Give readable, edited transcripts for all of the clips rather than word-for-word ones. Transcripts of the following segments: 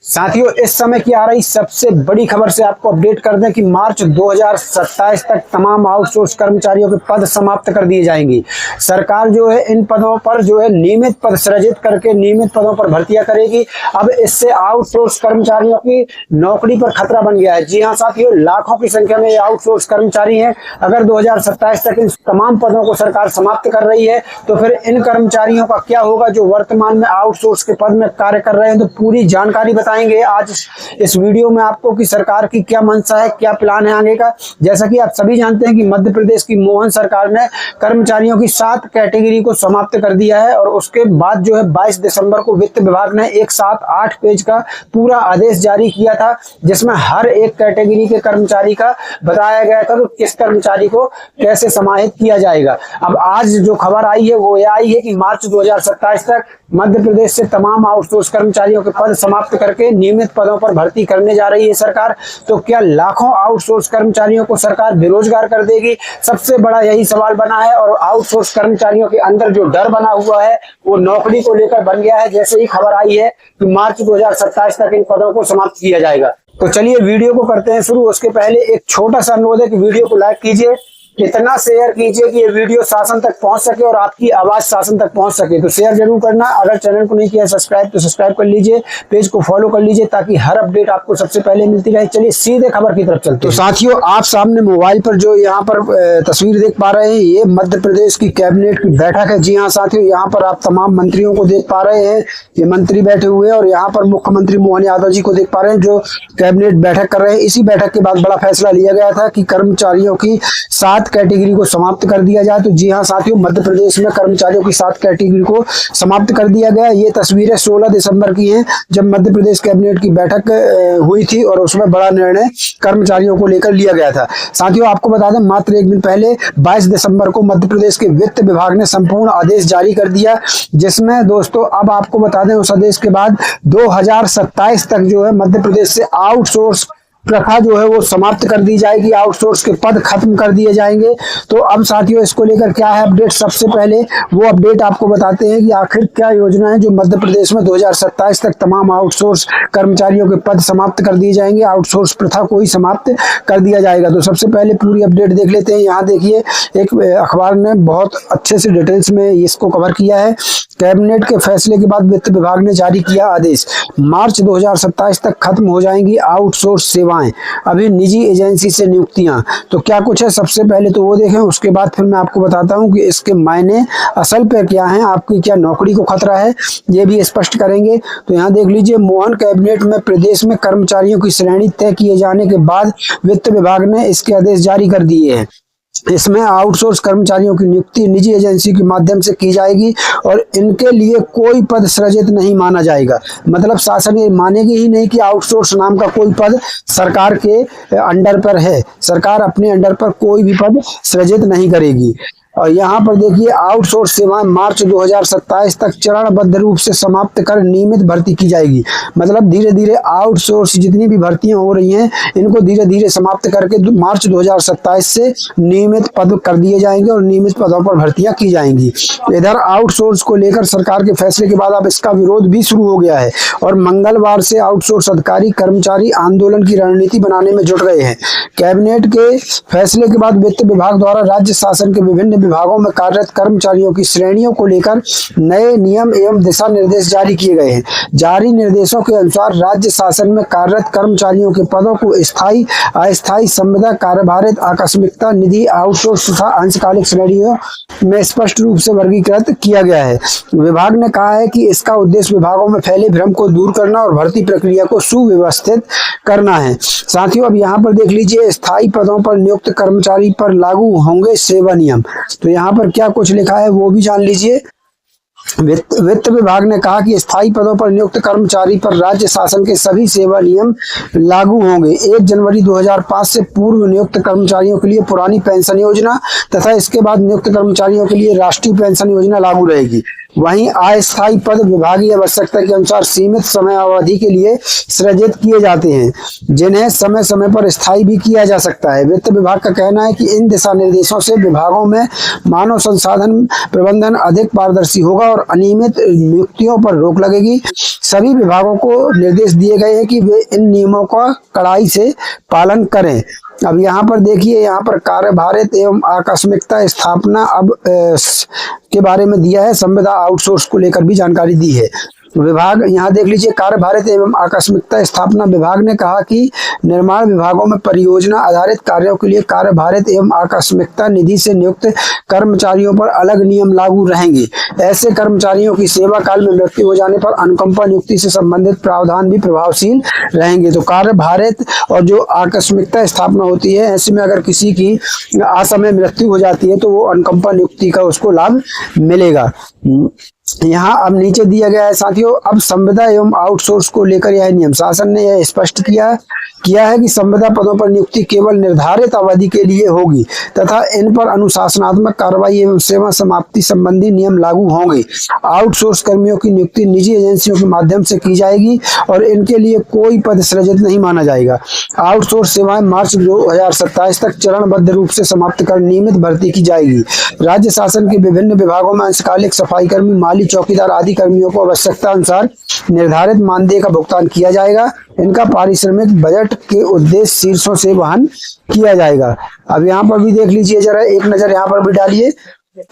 साथियों, इस समय की आ रही सबसे बड़ी खबर से आपको अपडेट कर दें कि मार्च 2027 तक तमाम आउटसोर्स कर्मचारियों के पद समाप्त कर दिए जाएंगी। सरकार जो है इन पदों पर जो है नियमित पद सृजित करके नियमित पदों पर भर्तियां करेगी। अब इससे आउटसोर्स कर्मचारियों की नौकरी पर खतरा बन गया है। जी हाँ साथियों, लाखों की संख्या में आउटसोर्स कर्मचारी हैं। अगर 2027 तक इन तमाम पदों को सरकार समाप्त कर रही है तो फिर इन कर्मचारियों का क्या होगा जो वर्तमान में आउटसोर्स के पद में कार्य कर रहे हैं। तो पूरी जानकारी बताएंगे आज इस वीडियो में आपको कि सरकार की क्या मंशा है, क्या प्लान है आगे का। जैसा कि आप सभी जानते हैं कि मध्य प्रदेश की मोहन सरकार ने कर्मचारियों की 7 कैटेगरी को समाप्त कर दिया है और उसके बाद जो है 22 दिसंबर को वित्त विभाग ने एक साथ 8 पेज का पूरा आदेश जारी किया था, जिसमें हर एक कैटेगरी के कर्मचारी का बताया गया था तो किस कर्मचारी को कैसे समाहित किया जाएगा। अब आज जो खबर आई है वो यह आई है कि मार्च 2027 तक मध्य प्रदेश से तमाम आउटसोर्स कर्मचारियों के पद समाप्त करके नियमित पदों पर भर्ती करने जा रही है सरकार। तो क्या लाखों आउटसोर्स कर्मचारियों को सरकार बेरोजगार कर देगी? सबसे बड़ा यही सवाल बना है और आउटसोर्स कर्मचारियों के अंदर जो डर बना हुआ है वो नौकरी को लेकर बन गया है। जैसे ही खबर आई है कि मार्च 2027 तक इन पदों को समाप्त किया जाएगा। तो चलिए वीडियो को करते हैं शुरू। उसके पहले एक छोटा सा अनुरोध है कि वीडियो को लाइक कीजिए, इतना शेयर कीजिए कि ये वीडियो शासन तक पहुंच सके और आपकी आवाज शासन तक पहुंच सके। तो शेयर जरूर करना। अगर चैनल को नहीं किया सब्सक्राइब तो सब्सक्राइब कर लीजिए, पेज को फॉलो कर लीजिए ताकि हर अपडेट आपको सबसे पहले मिलती रहे। चलिए सीधे खबर की तरफ चलते हैं। तो साथियों, आप सामने मोबाइल पर जो यहाँ पर तस्वीर देख पा रहे हैं ये मध्य प्रदेश की कैबिनेट की बैठक है। जी हाँ साथियों, यहाँ पर आप तमाम मंत्रियों को देख पा रहे हैं। ये मंत्री बैठे हुए हैं और यहाँ पर मुख्यमंत्री मोहन यादव जी को देख पा रहे हैं जो कैबिनेट बैठक कर रहे हैं। इसी बैठक के बाद बड़ा फैसला लिया गया था कि कर्मचारियों की 7 कैटेगरी को समाप्त कर दिया जाए। तो जी हाँ साथियों, मध्य प्रदेश में कर्मचारियों की 7 कैटेगरी को समाप्त कर दिया गया। ये तस्वीरें 16 दिसंबर की हैं जब मध्य प्रदेश कैबिनेट की बैठक हुई थी और उसमें बड़ा निर्णय कर्मचारियों को लेकर लिया गया था। साथियों, आपको बता दें मात्र एक दिन पहले 22 दिसंबर को मध्य प्रदेश के वित्त विभाग ने संपूर्ण आदेश जारी कर दिया, जिसमें दोस्तों अब आपको बता दें उस आदेश के बाद 2027 तक जो है मध्य प्रदेश से आउटसोर्स प्रथा जो है वो समाप्त कर दी जाएगी। आउटसोर्स के पद खत्म कर दिए जाएंगे। तो अब साथियों इसको लेकर क्या है अपडेट, सबसे पहले वो अपडेट आपको बताते हैं कि आखिर क्या योजना है जो मध्य प्रदेश में 2027 तक तमाम आउटसोर्स कर्मचारियों के पद समाप्त कर दिए जाएंगे, आउटसोर्स प्रथा को ही समाप्त कर दिया जाएगा। तो सबसे पहले पूरी अपडेट देख लेते हैं। यहाँ देखिए एक अखबार ने बहुत अच्छे से डिटेल्स में इसको कवर किया है। कैबिनेट के फैसले के बाद वित्त विभाग ने जारी किया आदेश, मार्च 2027 तक खत्म हो जाएंगी आउटसोर्स सेवाएं, अभी निजी एजेंसी से नियुक्तियां। तो क्या कुछ है, सबसे पहले तो वो देखें, उसके बाद फिर मैं आपको बताता हूं कि इसके मायने असल पे क्या है, आपकी क्या नौकरी को खतरा है, ये भी स्पष्ट करेंगे। तो यहाँ देख लीजिए, मोहन कैबिनेट में प्रदेश में कर्मचारियों की श्रेणी तय किए जाने के बाद वित्त विभाग ने इसके आदेश जारी कर दिए हैं। इसमें आउटसोर्स कर्मचारियों की नियुक्ति निजी एजेंसी के माध्यम से की जाएगी और इनके लिए कोई पद सृजित नहीं माना जाएगा। मतलब शासन ये मानेगी ही नहीं कि आउटसोर्स नाम का कोई पद सरकार के अंडर पर है। सरकार अपने अंडर पर कोई भी पद सृजित नहीं करेगी। और यहाँ पर देखिए, आउटसोर्स सेवाएं मार्च 2027 तक चरणबद्ध रूप से समाप्त कर नियमित भर्ती की जाएगी। मतलब धीरे धीरे आउटसोर्स जितनी भी भर्तियां हो रही हैं इनको धीरे धीरे समाप्त करके मार्च 2027 से नियमित पद कर दिए जाएंगे और नियमित पदों पर भर्तियां की जाएंगी। इधर आउटसोर्स को लेकर सरकार के फैसले के बाद अब इसका विरोध भी शुरू हो गया है और मंगलवार से आउटसोर्स अधिकारी कर्मचारी आंदोलन की रणनीति बनाने में जुट गए हैं। कैबिनेट के फैसले के बाद वित्त विभाग द्वारा राज्य शासन के विभिन्न विभागों में कार्यरत कर्मचारियों की श्रेणियों को लेकर नए नियम एवं दिशा निर्देश जारी किए गए हैं। जारी निर्देशों के अनुसार राज्य शासन में कार्यरत कर्मचारियों के पदों को स्थायी, अस्थायी, संविदा, कार्यभारित, आकस्मिकता, निधि, आउटसोर्स तथा अंशकालिक श्रेणियों में स्पष्ट रूप से वर्गीकृत किया गया है। विभाग ने कहा है कि इसका उद्देश्य विभागों में फैले भ्रम को दूर करना और भर्ती प्रक्रिया को सुव्यवस्थित करना है। साथियों, अब यहाँ पर देख लीजिए, स्थायी पदों पर नियुक्त कर्मचारी पर लागू होंगे सेवा नियम। तो यहाँ पर क्या कुछ लिखा है वो भी जान लीजिए। वित्त विभाग ने कहा कि स्थायी पदों पर नियुक्त कर्मचारी पर राज्य शासन के सभी सेवा नियम लागू होंगे। 1 जनवरी 2005 से पूर्व नियुक्त कर्मचारियों के लिए पुरानी पेंशन योजना तथा इसके बाद नियुक्त कर्मचारियों के लिए राष्ट्रीय पेंशन योजना लागू रहेगी। वहीं अस्थायी पद विभागीय आवश्यकता के अनुसार सीमित समय अवधि के लिए सृजित किए जाते हैं, जिन्हें समय समय पर स्थायी भी किया जा सकता है। वित्त विभाग का कहना है कि इन दिशा निर्देशों से विभागों में मानव संसाधन प्रबंधन अधिक पारदर्शी होगा और अनियमित नियुक्तियों पर रोक लगेगी। सभी विभागों को निर्देश दिए गए हैं कि वे इन नियमों का कड़ाई से पालन करें। अब यहाँ पर देखिए, यहाँ पर कार्यभारित एवं आकस्मिकता स्थापना के बारे में दिया है। संविदा आउटसोर्स को लेकर भी जानकारी दी है। विभाग यहाँ देख लीजिए, कार्यभारित एवं आकस्मिकता स्थापना विभाग ने कहा कि निर्माण विभागों में परियोजना आधारित कार्यों के लिए कार्यभारित एवं आकस्मिकता निधि से नियुक्त कर्मचारियों पर अलग नियम लागू रहेंगे। ऐसे कर्मचारियों की सेवा काल में मृत्यु हो जाने पर अनुकंपा नियुक्ति से संबंधित प्रावधान भी प्रभावशील रहेंगे। तो कार्यभारित और जो आकस्मिकता स्थापना होती है, ऐसे में अगर किसी की असमय मृत्यु हो जाती है तो वो अनुकंपा नियुक्ति का उसको लाभ मिलेगा। यहाँ अब नीचे दिया गया है साथियों, अब संविदा एवं आउटसोर्स को लेकर यह नियम शासन ने यह स्पष्ट किया है कि संविदा पदों पर नियुक्ति केवल निर्धारित अवधि के लिए होगी तथा इन पर अनुशासनात्मक कार्रवाई एवं सेवा समाप्ति संबंधी नियम लागू होंगे। आउटसोर्स कर्मियों की नियुक्ति निजी एजेंसियों के माध्यम से की जाएगी और इनके लिए कोई पद सृजित नहीं माना जाएगा। आउटसोर्स सेवाएं मार्च 2027 तक चरणबद्ध रूप से समाप्त कर नियमित भर्ती की जाएगी। राज्य शासन के विभिन्न विभागों में अंशकालिक सफाई कर्मी, माली, चौकीदार आदि कर्मियों को आवश्यकता अनुसार निर्धारित मानदेय का भुगतान किया जाएगा। इनका पारिश्रमिक बजट के उद्देश्य शीर्षों से वहन किया जाएगा। अब यहाँ पर भी देख लीजिए, जरा एक नजर यहाँ पर भी डालिए।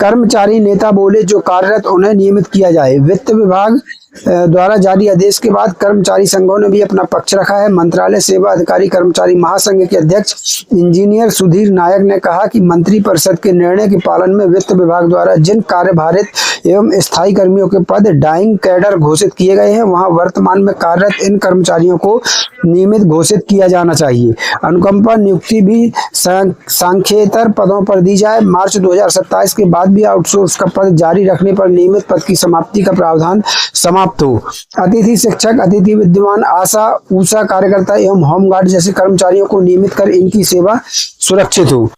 कर्मचारी नेता बोले जो कार्यरत उन्हें नियमित किया जाए। वित्त विभाग द्वारा जारी आदेश के बाद कर्मचारी संघों ने भी अपना पक्ष रखा है। मंत्रालय सेवा अधिकारी कर्मचारी महासंघ के अध्यक्ष इंजीनियर सुधीर नायक ने कहा कि मंत्री परिषद के निर्णय के पालन में वित्त विभाग द्वारा जिन कार्यभारित एवं स्थायी कर्मियों के पद डाइंग कैडर घोषित किए गए हैं, वहां वर्तमान में कार्यरत इन कर्मचारियों को नियमित घोषित किया जाना चाहिए। अनुकंपा नियुक्ति भी सांख्येतर पदों पर दी जाए। मार्च 2027 के बाद भी आउटसोर्स का पद जारी रखने पर नियमित पद की समाप्ति का प्रावधान समाप्त हो। अतिथि शिक्षक, अतिथि विद्यमान, आशा, ऊषा कार्यकर्ता एवं होमगार्ड जैसे कर्मचारियों को नियमित कर इनकी सेवा सुरक्षित हो।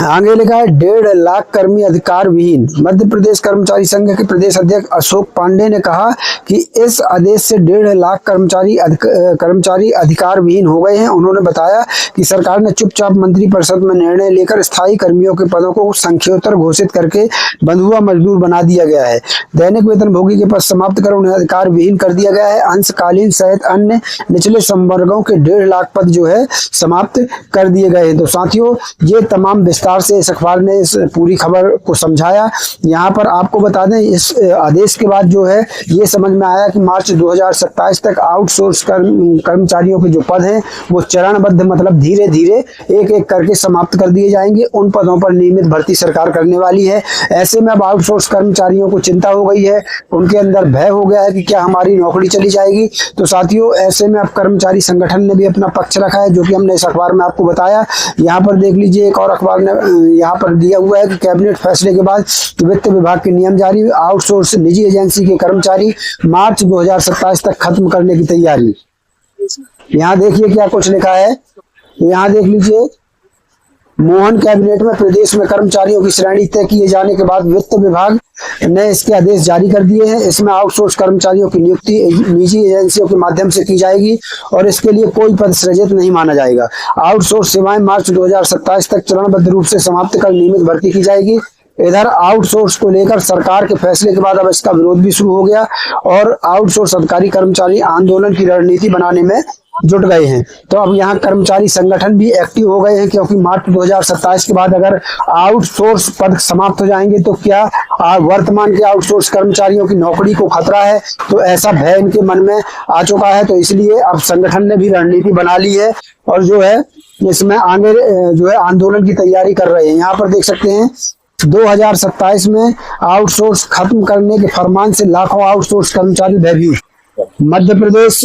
आगे लिखा है 1.5 लाख कर्मी अधिकार विहीन। मध्य प्रदेश कर्मचारी संघ के प्रदेश अध्यक्ष अशोक पांडे ने कहा कि इस आदेश से 1.5 लाख कर्मचारी अधिकार विहीन हो गए हैं। उन्होंने बताया कि सरकार ने चुपचाप मंत्री परिषद में निर्णय लेकर स्थायी कर्मियों के पदों को संख्योत्तर घोषित करके बंधुआ मजदूर बना दिया गया है। दैनिक वेतन भोगी के पद समाप्त कर उन्हें अधिकार विहीन कर दिया गया है। अंशकालीन सहित अन्य निचले संवर्गों के 1.5 लाख पद जो है समाप्त कर दिए गए हैं। तो साथियों, ये तमाम विस्तार से इस अखबार ने इस पूरी खबर को समझाया। यहाँ पर आपको बता दें, इस आदेश के बाद जो है ये समझ में आया कि मार्च 2027 तक आउटसोर्स कर्मचारियों के जो पद हैं वो चरणबद्ध, मतलब धीरे धीरे एक एक करके समाप्त कर दिए जाएंगे। उन पदों पर नियमित भर्ती सरकार करने वाली है। ऐसे में अब आउटसोर्स कर्मचारियों को चिंता हो गई है, उनके अंदर भय हो गया है कि क्या हमारी नौकरी चली जाएगी। तो साथियों, ऐसे में अब कर्मचारी संगठन ने भी अपना पक्ष रखा है, जो कि हमने इस अखबार में आपको बताया। यहाँ पर देख लीजिए, एक और अखबार ने यहाँ पर दिया हुआ है कि कैबिनेट फैसले के बाद वित्त विभाग के नियम जारी, आउटसोर्स निजी एजेंसी के कर्मचारी मार्च 2027 तक खत्म करने की तैयारी। यहाँ देखिए क्या कुछ लिखा है, यहाँ देख लीजिए। मोहन कैबिनेट में प्रदेश में कर्मचारियों की श्रेणी तय किए जाने के बाद वित्त विभाग ने इसके आदेश जारी कर दिए हैं। इसमें आउटसोर्स कर्मचारियों की नियुक्ति निजी एजेंसियों के माध्यम से की जाएगी और इसके लिए कोई पद सृजित नहीं माना जाएगा। आउटसोर्स सेवाएं मार्च 2027 तक चरणबद्ध रूप से समाप्त कर नियमित भर्ती की जाएगी। इधर आउटसोर्स को लेकर सरकार के फैसले के बाद अब इसका विरोध भी शुरू हो गया और आउटसोर्स अधिकारी कर्मचारी आंदोलन की रणनीति बनाने में जुट गए हैं। तो अब यहाँ कर्मचारी संगठन भी एक्टिव हो गए हैं, क्योंकि मार्च 2027 के बाद अगर आउटसोर्स पद समाप्त हो जाएंगे तो क्या वर्तमान के आउटसोर्स कर्मचारियों की नौकरी को खतरा है। तो ऐसा भय इनके मन में आ चुका है। तो इसलिए अब संगठन ने भी रणनीति बना ली है और जो है इसमें आगे जो है आंदोलन की तैयारी कर रहे हैं। यहाँ पर देख सकते हैं 2027 में आउटसोर्स खत्म करने के फरमान से लाखों आउटसोर्स कर्मचारी भयभीत। मध्य प्रदेश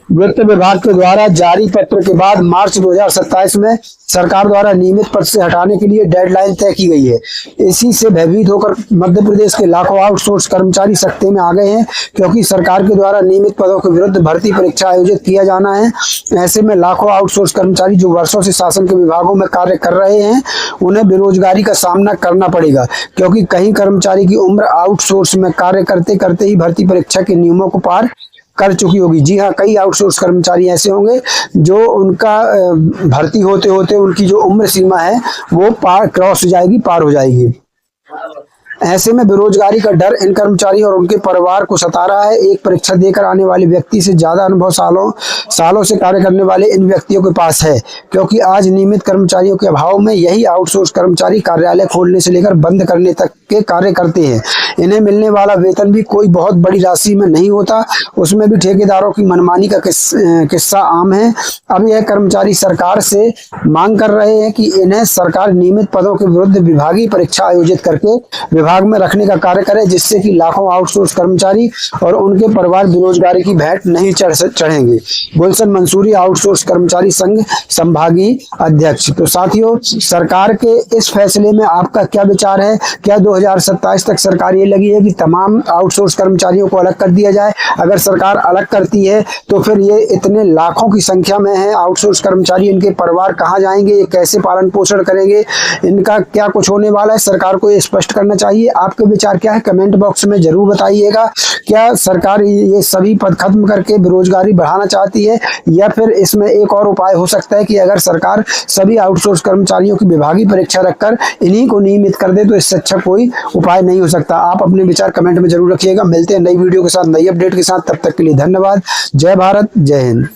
वित्त विभाग के द्वारा जारी पत्र के बाद मार्च 2027 में सरकार द्वारा नियमित पद से हटाने के लिए डेडलाइन तय की गई है। इसी से भयभीत होकर मध्य प्रदेश के लाखों आउटसोर्स कर्मचारी सकते में आ गए हैं, क्योंकि सरकार के द्वारा नियमित पदों के विरुद्ध भर्ती परीक्षा आयोजित किया जाना है। ऐसे में लाखों आउटसोर्स कर्मचारी जो वर्षों से शासन के विभागों में कार्य कर रहे हैं, उन्हें बेरोजगारी का सामना करना पड़ेगा, क्योंकि कई कर्मचारी की उम्र आउटसोर्स में कार्य करते करते ही भर्ती परीक्षा के नियमों को पार कर चुकी होगी। जी हाँ, कई आउटसोर्स कर्मचारी ऐसे होंगे जो उनका भर्ती होते होते उनकी जो उम्र सीमा है वो पार हो जाएगी। ऐसे में बेरोजगारी का डर इन कर्मचारी और उनके परिवार को सता रहा है। एक परीक्षा देकर आने वाले व्यक्ति से ज्यादा अनुभव सालों से कार्य करने वाले इन व्यक्तियों के पास है, क्योंकि आज नियमित कर्मचारियों के अभाव में यही आउटसोर्स कर्मचारी कार्यालय खोलने से लेकर बंद करने तक के कार्य करते हैं। इन्हें मिलने वाला वेतन भी कोई बहुत बड़ी राशि में नहीं होता, उसमें भी ठेकेदारों की मनमानी का किस्सा आम है। अब यह कर्मचारी सरकार से मांग कर रहे हैं कि इन्हें सरकार नियमित पदों के विरुद्ध विभागीय परीक्षा आयोजित करके विभाग में रखने का कार्य करे, जिससे कि लाखों आउटसोर्स कर्मचारी और उनके परिवार बेरोजगारी की भेंट नहीं चढ़ेंगे। गुलशन मंसूरी, आउटसोर्स कर्मचारी संघ संभागीय अध्यक्ष। तो साथियों, सरकार के इस फैसले में आपका क्या विचार है? क्या 2027 तक सरकार ये लगी है कि तमाम आउटसोर्स कर्मचारियों को अलग कर दिया जाए? अगर सरकार अलग करती है तो फिर ये इतने लाखों की संख्या में है आउटसोर्स कर्मचारी, इनके परिवार कहाँ जाएंगे? ये कैसे पालन पोषण करेंगे? इनका क्या कुछ होने वाला है? सरकार को ये स्पष्ट करना चाहिए। आपके विचार क्या है? कमेंट बॉक्स में जरूर बताइएगा। क्या सरकार ये सभी पद खत्म करके बेरोजगारी बढ़ाना चाहती है, या फिर इसमें एक और उपाय हो सकता है कि अगर सरकार सभी आउटसोर्स कर्मचारियों की विभागीय परीक्षा रखकर इन्हीं को नियमित कर दे, तो इससे अच्छा कोई उपाय नहीं हो सकता। आप अपने विचार कमेंट में जरूर रखिएगा। मिलते हैं नई वीडियो के साथ, नई अपडेट के साथ। तब तक के लिए धन्यवाद। जय भारत, जय हिंद।